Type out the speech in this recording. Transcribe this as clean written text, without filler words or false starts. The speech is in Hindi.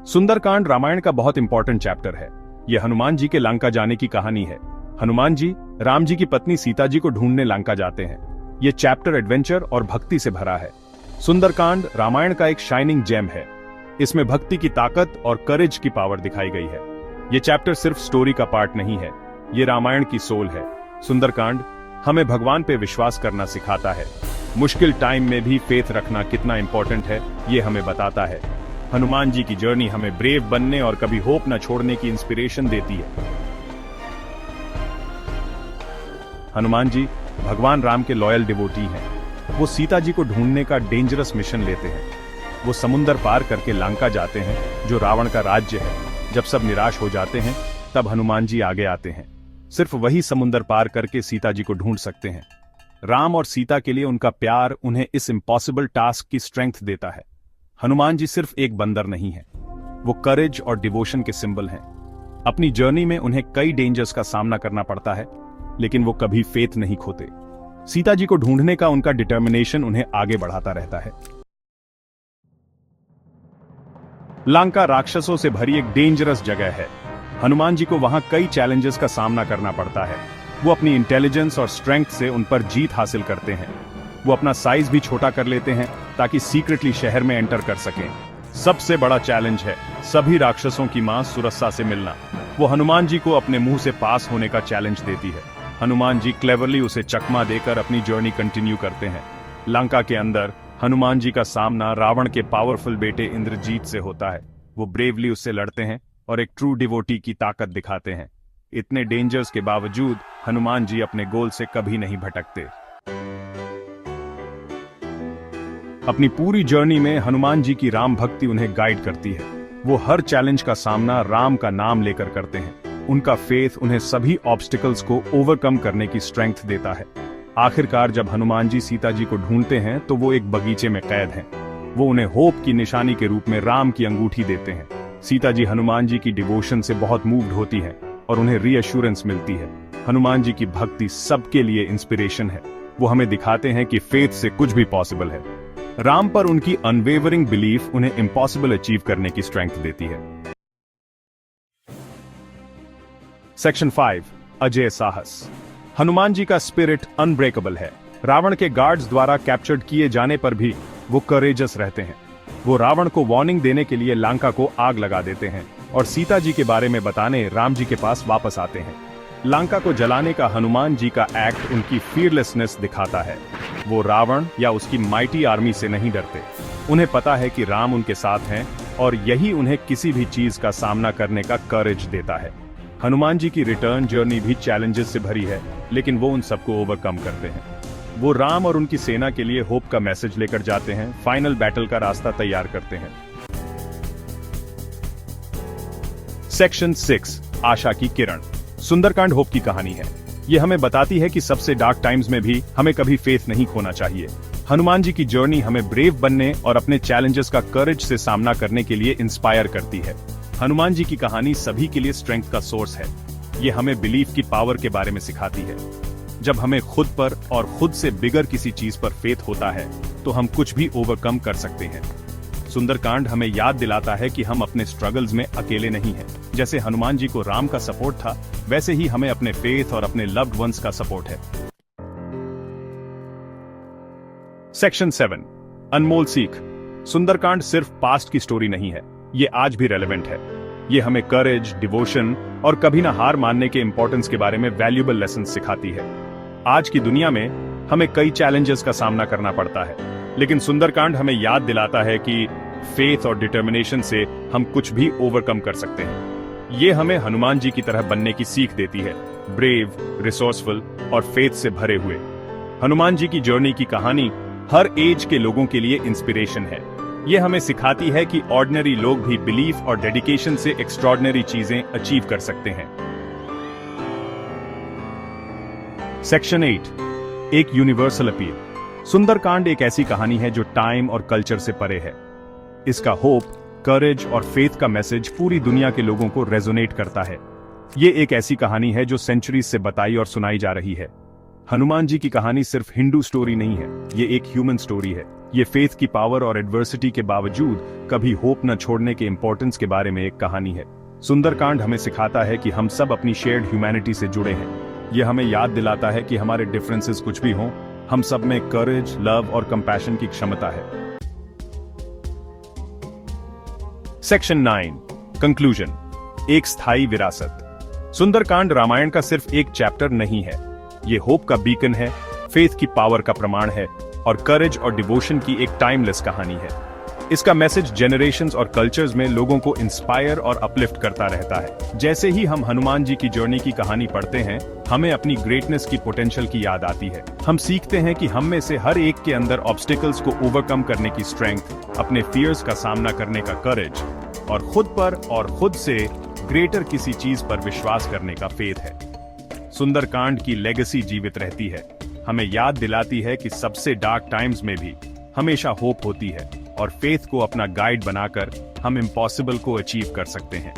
सुंदरकांड रामायण का बहुत इंपॉर्टेंट चैप्टर है। यह हनुमान जी के लंका जाने की कहानी है। हनुमान जी राम जी की पत्नी सीता जी को ढूंढने लंका जाते हैं। यह चैप्टर एडवेंचर और भक्ति से भरा है। सुंदरकांड रामायण का एक शाइनिंग जेम है। इसमें भक्ति की ताकत और करेज की पावर दिखाई गई है। यह चैप्टर सिर्फ स्टोरी का पार्ट नहीं है, ये रामायण की सोल है। सुंदरकांड हमें भगवान पे विश्वास करना सिखाता है। मुश्किल टाइम में भी फेथ रखना कितना इंपॉर्टेंट है, ये हमें बताता है। हनुमान जी की जर्नी हमें ब्रेव बनने और कभी होप न छोड़ने की इंस्पिरेशन देती है। हनुमान जी भगवान राम के लॉयल डिवोटी हैं। वो सीता जी को ढूंढने का डेंजरस मिशन लेते हैं। वो समुंदर पार करके लंका जाते हैं, जो रावण का राज्य है। जब सब निराश हो जाते हैं, तब हनुमान जी आगे आते हैं। सिर्फ वही समुंदर पार करके सीता जी को ढूंढ सकते हैं। राम और सीता के लिए उनका प्यार उन्हें इस इम्पॉसिबल टास्क की स्ट्रेंथ देता है। हनुमान जी सिर्फ एक बंदर नहीं है, वो करेज और डिवोशन के सिंबल हैं। अपनी जर्नी में उन्हें कई डेंजर्स का सामना करना पड़ता है, लेकिन वो कभी फेथ नहीं खोते। सीता जी को ढूंढने का उनका डिटर्मिनेशन उन्हें आगे बढ़ाता रहता है। लंका राक्षसों से भरी एक डेंजरस जगह है। हनुमान जी को वहां कई चैलेंजेस का सामना करना पड़ता है। वो अपनी इंटेलिजेंस और स्ट्रेंथ से उन पर जीत हासिल करते हैं। वो अपना साइज भी छोटा कर लेते हैं ताकि सीक्रेटली शहर में एंटर कर सकें। सबसे बड़ा चैलेंज है सभी राक्षसों की मां सुरसा से मिलना। वो हनुमान जी को अपने मुंह से पास होने का चैलेंज देती है। हनुमान जी क्लेवरली उसे चकमा देकर अपनी जर्नी कंटिन्यू करते हैं। लंका के अंदर हनुमान जी का सामना रावण के पावरफुल बेटे इंद्रजीत से होता है। वो ब्रेवली उससे लड़ते हैं और एक ट्रू डिवोटी की ताकत दिखाते हैं। इतने डेंजर्स के बावजूद हनुमान जी अपने गोल से कभी नहीं भटकते। अपनी पूरी जर्नी में हनुमान जी की राम भक्ति उन्हें गाइड करती है। वो हर चैलेंज का सामना राम का नाम लेकर करते हैं। उनका फेथ उन्हें सभी ऑब्स्टिकल्स को ओवरकम करने की स्ट्रेंथ देता है। आखिरकार जब हनुमान जी सीता जी को ढूंढते हैं तो वो एक बगीचे में कैद हैं। वो उन्हें होप की निशानी के रूप में राम की अंगूठी देते हैं। सीता जी हनुमान जी की डिवोशन से बहुत मूव्ड होती हैं और उन्हें रीअश्योरेंस मिलती है। हनुमान जी की भक्ति सबके लिए इंस्पिरेशन है। वो हमें दिखाते हैं कि फेथ से कुछ भी पॉसिबल है। राम पर उनकी अनवेवरिंग बिलीफ उन्हें इम्पॉसिबल अचीव करने की स्ट्रेंथ देती है। सेक्शन 5 अजय साहस। हनुमान जी का स्पिरिट अनब्रेकेबल है। रावण के गार्ड्स द्वारा कैप्चर्ड किए जाने पर भी वो करेजस रहते हैं। वो रावण को वार्निंग देने के लिए लंका को आग लगा देते हैं और सीता जी के बारे में बताने राम जी के पास वापस आते हैं। लंका को जलाने का हनुमान जी का एक्ट उनकी फियरलेसनेस दिखाता है। वो रावण या उसकी माइटी आर्मी से नहीं डरते। उन्हें पता है कि राम उनके साथ हैं और यही उन्हें किसी भी चीज का सामना करने का करेज देता है। हनुमान जी की रिटर्न जर्नी भी चैलेंजेस से भरी है, लेकिन वो उन सबको ओवरकम करते हैं। वो राम और उनकी सेना के लिए होप का मैसेज लेकर जाते हैं, फाइनल बैटल का रास्ता तैयार करते हैं। सेक्शन 6 आशा की किरण। सुंदरकांड होप की कहानी है। ये हमें बताती है कि सबसे डार्क टाइम्स में भी हमें कभी फेथ नहीं खोना चाहिए। हनुमान जी की जर्नी हमें ब्रेव बनने और अपने चैलेंजेस का करेज से सामना करने के लिए इंस्पायर करती है। हनुमान जी की कहानी सभी के लिए स्ट्रेंथ का सोर्स है। ये हमें बिलीफ की पावर के बारे में सिखाती है। जब हमें खुद पर और खुद से बिगर किसी चीज पर फेथ होता है तो हम कुछ भी ओवरकम कर सकते हैं। सुंदरकांड हमें याद दिलाता है कि हम अपने स्ट्रगल्स में अकेले नहीं हैं। जैसे हनुमान जी को राम का सपोर्ट था, वैसे ही हमें अपने फेथ और अपने लव्ड वंस का सपोर्ट है। सेक्शन 7 अनमोल सीख। सुंदरकांड सिर्फ पास्ट की स्टोरी नहीं है, ये आज भी रेलेवेंट है। ये हमें करेज, डिवोशन और कभी ना हार मानने के इंपॉर्टेंस के बारे में वैल्यूएबल लेसन सिखाती है। आज की दुनिया में हमें कई चैलेंजेस का सामना करना पड़ता है, लेकिन सुंदरकांड हमें याद दिलाता है कि फेथ और डिटर्मिनेशन से हम कुछ भी ओवरकम कर सकते हैं। ये हमें हनुमान जी की तरह बनने की सीख देती है, ब्रेव, रिसोर्सफुल और फेथ से भरे हुए। हनुमान जी की जर्नी की कहानी हर एज के लोगों के लिए इंस्पिरेशन है। ये हमें सिखाती है कि ऑर्डिनरी लोग भी बिलीफ और डेडिकेशन से एक्स्ट्रॉर्डिनरी चीजें अचीव कर सकते हैं। सेक्शन 8 एक यूनिवर्सल अपील। सुंदरकांड एक ऐसी कहानी है जो टाइम और कल्चर से परे है। इसका होप, करेज और फेथ का मैसेज पूरी दुनिया के लोगों को रेजोनेट करता है। ये एक ऐसी कहानी है जो सेंचुरीज से बताई और सुनाई जा रही है। हनुमान जी की कहानी सिर्फ हिंदू स्टोरी नहीं है, ये एक ह्यूमन स्टोरी है। ये फेथ की पावर और एडवर्सिटी के बावजूद कभी होप न छोड़ने के इंपॉर्टेंस के बारे में एक कहानी है। सुंदरकांड हमें सिखाता है कि हम सब अपनी शेयर्ड ह्यूमैनिटी से जुड़े हैं। यह हमें याद दिलाता है कि हमारे डिफरेंसेस कुछ भी हों, हम सब में करेज, लव और कंपैशन की क्षमता है। सेक्शन 9 कंक्लूजन, एक स्थायी विरासत। सुंदरकांड रामायण का सिर्फ एक चैप्टर नहीं है, ये होप का बीकन है, फेथ की पावर का प्रमाण है और करेज और डिवोशन की एक टाइमलेस कहानी है। इसका मैसेज जनरेशंस और कल्चर्स में लोगों को इंस्पायर और अपलिफ्ट करता रहता है। जैसे ही हम हनुमान जी की जर्नी की कहानी पढ़ते हैं, हमें अपनी ग्रेटनेस की पोटेंशियल की याद आती है। हम सीखते हैं कि हम में से हर एक के अंदर ऑब्स्टिकल्स को ओवरकम करने की स्ट्रेंथ, अपने फियर्स का सामना करने का करेज और खुद पर और खुद से ग्रेटर किसी चीज पर विश्वास करने का फेथ है। सुंदरकांड की लेगेसी जीवित रहती है, हमें याद दिलाती है कि सबसे डार्क टाइम्स में भी हमेशा होप होती है और फेथ को अपना गाइड बनाकर हम इम्पॉसिबल को अचीव कर सकते हैं।